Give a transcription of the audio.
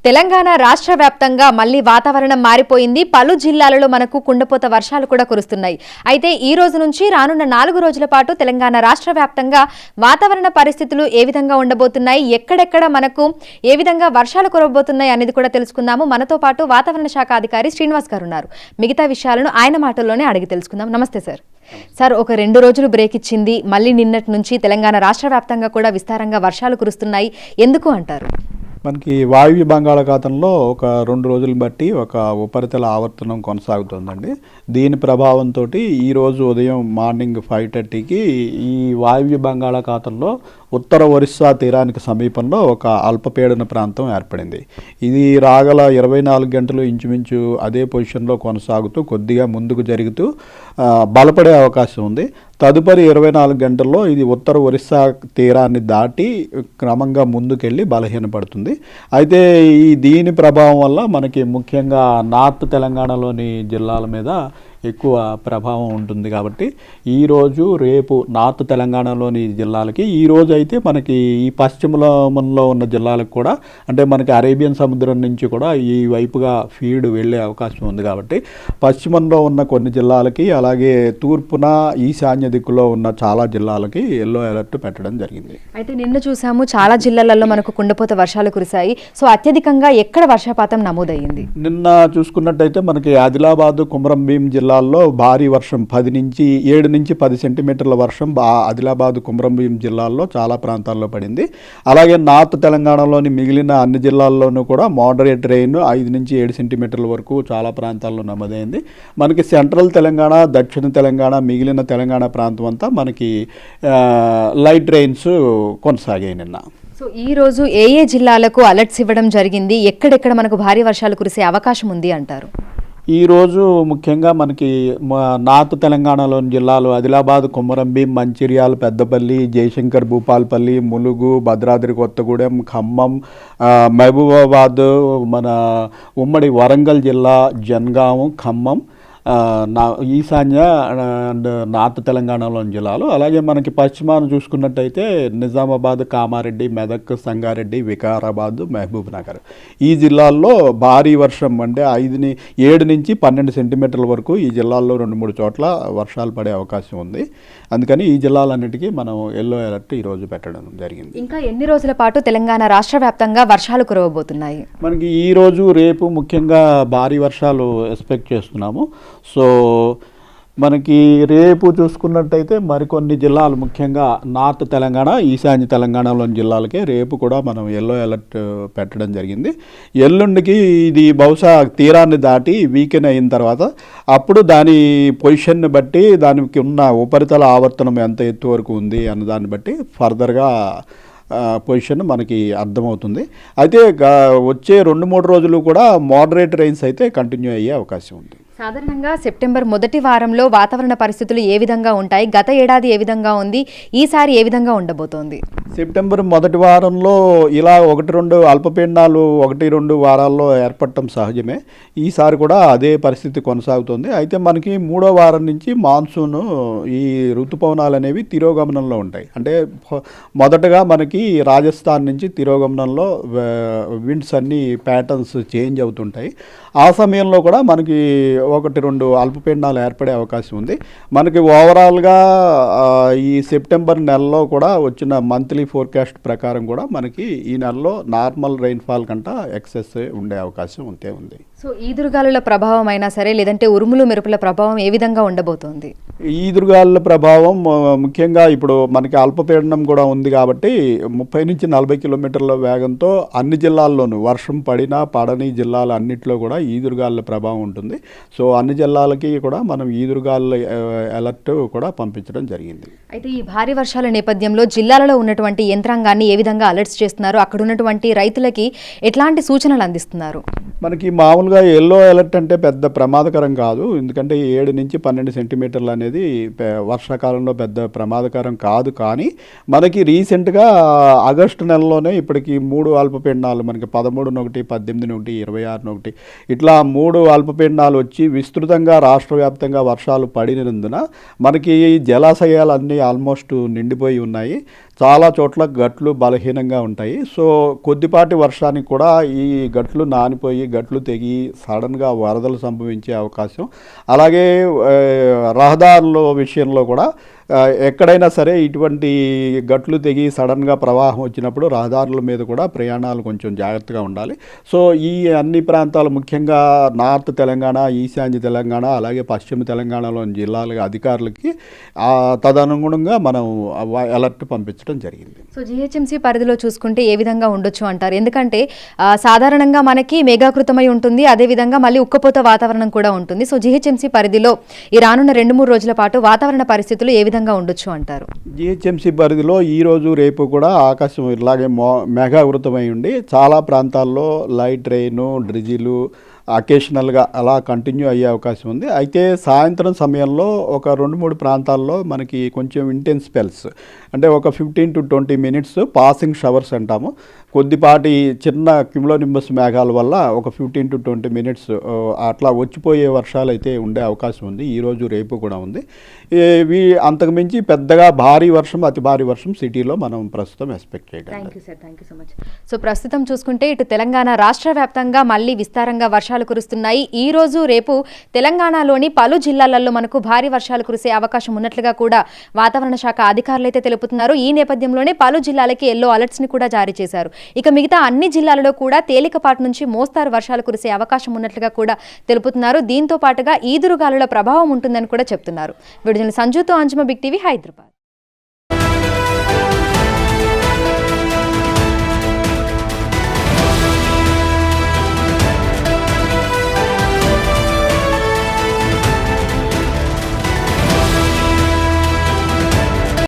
తెలంగాణ రాష్ట్ర వ్యాప్తంగా మళ్లీ వాతావరణం మారిపోయింది. పలు జిల్లాలలో మనకు కుండపోత వర్షాలు కూడా కురుస్తున్నాయి. అయితే ఈ రోజు నుంచి రానున్న 4 రోజుల పాటు తెలంగాణ రాష్ట్ర వ్యాప్తంగా వాతావరణ పరిస్థితులు ఏ విధంగా ఉండబోతున్నాయి, ఎక్కడెక్కడ మనకు ఏ విధంగా వర్షాలు కురవబోతున్నాయి అనేది కూడా తెలుసుకుందాము. మనతో పాటు వాతావరణ శాఖ అధికారి శ్రీనివాస్ గారు ఉన్నారు. మిగతా విషయాలను ఆయన మాటల్లోనే అడిగి తెలుసుకుందాం. నమస్తే సార్. సార్, ఒక 2 రోజులు బ్రేక్ ఇచ్చింది. మళ్ళీ నిన్నటి నుంచి తెలంగాణ రాష్ట్ర వ్యాప్తంగా కూడా విస్తారంగా వర్షాలు కురుస్తున్నాయి. ఎందుకు అంటారు? మనకి వాయువ్య బంగాళాఖాతంలో ఒక 2 రోజులు బట్టి ఒక ఉపరితల ఆవర్తనం కొనసాగుతుందండి. దీని ప్రభావంతో ఈరోజు ఉదయం మార్నింగ్ 5:30కి ఈ వాయువ్య బంగాళాఖాతంలో ఉత్తర ఒరిస్సా తీరానికి సమీపంలో ఒక అల్పపీడన ప్రాంతం ఏర్పడింది. ఇది రాగల 24 గంటలు ఇంచుమించు అదే పొజిషన్లో కొనసాగుతూ కొద్దిగా ముందుకు జరుగుతూ బలపడే అవకాశం ఉంది. తదుపరి 24 గంటల్లో ఇది ఉత్తర ఒరిస్సా తీరాన్ని దాటి క్రమంగా ముందుకెళ్ళి బలహీనపడుతుంది. అయితే దీని ప్రభావం వల్ల మనకి ముఖ్యంగా నార్త్ తెలంగాణలోని జిల్లాల మీద ఎక్కువ ప్రభావం ఉంటుంది. కాబట్టి ఈరోజు రేపు నార్త్ తెలంగాణలోని జిల్లాలకి, ఈరోజు అయితే మనకి ఈ పశ్చిమలో ఉన్న జిల్లాలకు కూడా, అంటే మనకి అరేబియన్ సముద్రం నుంచి కూడా ఈ వైపుగా ఫీడ్ వెళ్ళే అవకాశం ఉంది. కాబట్టి పశ్చిమంలో ఉన్న కొన్ని జిల్లాలకి, అలాగే తూర్పున ఈశాన్య దిక్కులో ఉన్న చాలా జిల్లాలకి ఎల్లో అలర్ట్ పెట్టడం జరిగింది. అయితే నిన్న చూసాము చాలా జిల్లాలలో మనకు కుండపోత వర్షాలు కురిశాయి. సో అత్యధికంగా ఎక్కడ వర్షపాతం నమోదయ్యింది? నిన్న చూసుకున్నట్టయితే మనకి ఆదిలాబాద్, కుమ్రంభీం జిల్లాల్లో భారీ వర్షం 7 నుంచి 10 సెంటీమీటర్ల వర్షం ఆదిలాబాద్, కుమ్రంభీం జిల్లాల్లో చాలా ప్రాంతాల్లో పడింది. అలాగే నార్త్ తెలంగాణలోని మిగిలిన అన్ని జిల్లాల్లోనూ కూడా మోడరేట్ రెయిన్ 5 నుంచి 7 సెంటీమీటర్ల వరకు చాలా ప్రాంతాల్లో నమోదైంది. మనకి సెంట్రల్ తెలంగాణ, దక్షిణ తెలంగాణ, మిగిలిన తెలంగాణ ప్రాంతం అంతా మనకి లైట్ రెయిన్స్ కొనసాగాయి నిన్న. సో ఈ రోజు ఏ జిల్లాలకు అలర్ట్స్ ఇవ్వడం జరిగింది? ఎక్కడెక్కడ మనకు భారీ వర్షాలు కురిసే అవకాశం ఉంది అంటారు? ఈరోజు ముఖ్యంగా మనకి నార్త్ తెలంగాణలోని జిల్లాలు ఆదిలాబాద్, కొమరంభీం, మంచిర్యాల, పెద్దపల్లి, జయశంకర్, భూపాల్పల్లి, ములుగు, భద్రాద్రి కొత్తగూడెం, ఖమ్మం, మహబూబాబాద్, మన ఉమ్మడి వరంగల్ జిల్లా, జనగాం, ఖమ్మం, ఈశాన్య అండ్ నార్త్ తెలంగాణలోని జిల్లాలు, అలాగే మనకి పశ్చిమాన చూసుకున్నట్టయితే నిజామాబాద్, కామారెడ్డి, మెదక్, సంగారెడ్డి, వికారాబాద్, మహబూబ్ నగర్, ఈ జిల్లాల్లో భారీ వర్షం అంటే 7 నుంచి 12 సెంటీమీటర్ల వరకు ఈ జిల్లాల్లో 2-3 చోట్ల వర్షాలు పడే అవకాశం ఉంది. అందుకని ఈ జిల్లాలన్నిటికీ మనం ఎల్లో అలర్ట్ ఈరోజు పెట్టడం జరిగింది. ఇంకా ఎన్ని రోజుల పాటు తెలంగాణ రాష్ట్ర వ్యాప్తంగా వర్షాలు కురవబోతున్నాయి? మనకి ఈరోజు రేపు ముఖ్యంగా భారీ వర్షాలు ఎక్స్పెక్ట్ చేస్తున్నాము. సో మనకి రేపు చూసుకున్నట్టయితే మరికొన్ని జిల్లాలు, ముఖ్యంగా నార్త్ తెలంగాణ, ఈశాన్య తెలంగాణలోని జిల్లాలకే రేపు కూడా మనం ఎల్లో అలర్ట్ పెట్టడం జరిగింది. ఎల్లుండికి ఇది బహుశా తీరాన్ని దాటి వీకెండ్ అయిన తర్వాత అప్పుడు దాని పొజిషన్ని బట్టి, దానికి ఉన్న ఉపరితల ఆవర్తనం ఎంత ఎత్తు వరకు ఉంది అన్న దాన్ని బట్టి ఫర్దర్గా పొజిషన్ మనకి అర్థమవుతుంది. అయితే వచ్చే 2-3 రోజులు కూడా మోడరేట్ రెయిన్స్ అయితే కంటిన్యూ అయ్యే అవకాశం ఉంది. సాధారణంగా సెప్టెంబర్ మొదటి వారంలో వాతావరణ పరిస్థితులు ఏ విధంగా ఉంటాయి? గత ఏడాది ఏ విధంగా ఉంది? ఈసారి ఏ విధంగా ఉండబోతోంది? సెప్టెంబర్ మొదటి వారంలో ఇలా 1-2 అల్పపీడనాలు 1-2 వారాల్లో ఏర్పడటం సహజమే. ఈసారి కూడా అదే పరిస్థితి కొనసాగుతుంది. అయితే మనకి 3వ వారం నుంచి మాన్సూన్, ఈ ఋతుపవనాలు అనేవి తిరోగమనంలో ఉంటాయి. అంటే మొదటగా మనకి రాజస్థాన్ నుంచి తిరోగమనంలో విండ్స్ అన్ని ప్యాటర్న్స్ చేంజ్ అవుతుంటాయి. ఆ సమయంలో కూడా మనకి 1-2 అల్పపీడనాలు ఏర్పడే అవకాశం ఉంది. మనకి ఓవరాల్గా ఈ సెప్టెంబర్ నెలలో కూడా వచ్చిన మంత్లీ ఫోర్కాస్ట్ ప్రకారం కూడా మనకి ఈ నెలలో నార్మల్ రెయిన్ఫాల్ కంటే ఎక్సెస్ ఉండే అవకాశం ఉంది. సో ఈదురుగాలుల ప్రభావం అయినా సరే, లేదంటే ఉరుములు మెరుపుల ప్రభావం ఏ విధంగా ఉండబోతోంది? ఈదురుగాలుల ప్రభావం ముఖ్యంగా ఇప్పుడు మనకి అల్పపీడనం కూడా ఉంది కాబట్టి 30 నుంచి 40 కిలోమీటర్ల వేగంతో అన్ని జిల్లాల్లోనూ వర్షం పడినా పడని జిల్లాలు అన్నింటిలో కూడా ఈదురుగాలుల ప్రభావం ఉంటుంది. సో అన్ని జిల్లాలకి కూడా మనం ఈదురుగాలుల అలర్ట్ కూడా పంపించడం జరిగింది. అయితే ఈ భారీ వర్షాల నేపథ్యంలో జిల్లాలలో ఉన్నటువంటి యంత్రాంగాన్ని ఏ విధంగా అలర్ట్స్ చేస్తున్నారు? అక్కడ ఉన్నటువంటి రైతులకి ఎట్లాంటి సూచనలు అందిస్తున్నారు? మనకి మామూలుగా ఎల్లో అలర్ట్ అంటే పెద్ద ప్రమాదకరం కాదు. ఎందుకంటే 7 నుంచి 12 సెంటీమీటర్లు అనేది వర్షాకాలంలో పెద్ద ప్రమాదకరం కాదు. కానీ మనకి రీసెంట్గా ఆగస్టు నెలలోనే ఇప్పటికి 3 అల్పపీడనాలు, మనకి 13-1, 18-1, 26-1 ఇట్లా 3 అల్పపీడనాలు వచ్చి విస్తృతంగా రాష్ట్ర వ్యాప్తంగా వర్షాలు పడినందున మనకి జలాశయాలన్నీ ఆల్మోస్ట్ నిండిపోయి ఉన్నాయి. చాలా చోట్ల గట్లు బలహీనంగా ఉంటాయి. సో కొద్దిపాటి వర్షానికి కూడా ఈ గట్లు నానిపోయి గట్లు తెగి సడన్గా వరదలు సంభవించే అవకాశం, అలాగే రహదారుల విషయంలో కూడా ఎక్కడైనా సరే ఇటువంటి గట్లు తెగి సడన్గా ప్రవాహం వచ్చినప్పుడు రహదారుల మీద కూడా ప్రయాణాలు కొంచెం జాగ్రత్తగా ఉండాలి. సో ఈ అన్ని ప్రాంతాలు ముఖ్యంగా నార్త్ తెలంగాణ, ఈశాన్య తెలంగాణ, అలాగే పశ్చిమ తెలంగాణలోని జిల్లాల అధికారులకి తదనుగుణంగా మనం అలర్ట్ పంపించడం జరిగింది. సో జిహెచ్ఎంసీ పరిధిలో చూసుకుంటే ఏ విధంగా ఉండొచ్చు అంటారు? ఎందుకంటే సాధారణంగా మనకి మేఘాకృతమై ఉంటుంది, అదేవిధంగా మళ్ళీ ఉక్కపోత వాతావరణం కూడా ఉంటుంది. సో జిహెచ్ఎంసీ పరిధిలో ఈ రానున్న 2-3 రోజుల పాటు వాతావరణ పరిస్థితులు ఏ విధంగా ఉండొచ్చు అంటారు? జిహెచ్ఎంసీ పరిధిలో ఈరోజు రేపు కూడా ఆకాశం ఇలాగే మేఘావృతమై ఉండి చాలా ప్రాంతాల్లో లైట్ రెయిన్, డ్రిజిలు అకేషనల్గా అలా కంటిన్యూ అయ్యే అవకాశం ఉంది. అయితే సాయంత్రం సమయంలో ఒక 2-3 ప్రాంతాల్లో మనకి కొంచెం ఇంటెన్స్ స్పెల్స్, అంటే ఒక 15 to 20 minutes పాసింగ్ షవర్స్ అంటాము, కొద్దిపాటి చిన్న క్యుములోనింబస్ మేఘాల వల్ల ఒక 15 to 20 minutes అట్లా వచ్చిపోయే వర్షాలు అయితే ఉండే అవకాశం ఉంది. ఈరోజు రేపు కూడా ఉంది. ఇవి అంతకుమించి పెద్దగా భారీ వర్షం, అతి భారీ వర్షం సిటీలో మనం ప్రస్తుతం ఎక్స్పెక్ట్ చేయడం. Thank you so much. So ప్రస్తుతం చూసుకుంటే ఇటు తెలంగాణ రాష్ట్ర వ్యాప్తంగా మళ్ళీ విస్తారంగా వర్షాలు కురుస్తున్నాయి. ఈ రోజు రేపు తెలంగాణలోని పలు జిల్లాలలో మనకు భారీ వర్షాలు కురిసే అవకాశం ఉన్నట్లుగా కూడా వాతావరణ శాఖ అధికారులు అయితే తెలుపుతున్నారు. ఈ నేపథ్యంలోనే పలు జిల్లాలకి ఎల్లో అలర్ట్స్ ని కూడా జారీ చేశారు. ఇక మిగతా అన్ని జిల్లాలలో కూడా తేలికపాటి నుంచి మోస్తారు వర్షాలు కురిసే అవకాశం ఉన్నట్లుగా కూడా తెలుపుతున్నారు. దీంతో పాటుగా ఈదురుగాలుల ప్రభావం ఉంటుందని కూడా చెప్తున్నారు. విడుదల సంజుతో అంజుమ, బిగ్ టీవీ, హైదరాబాద్.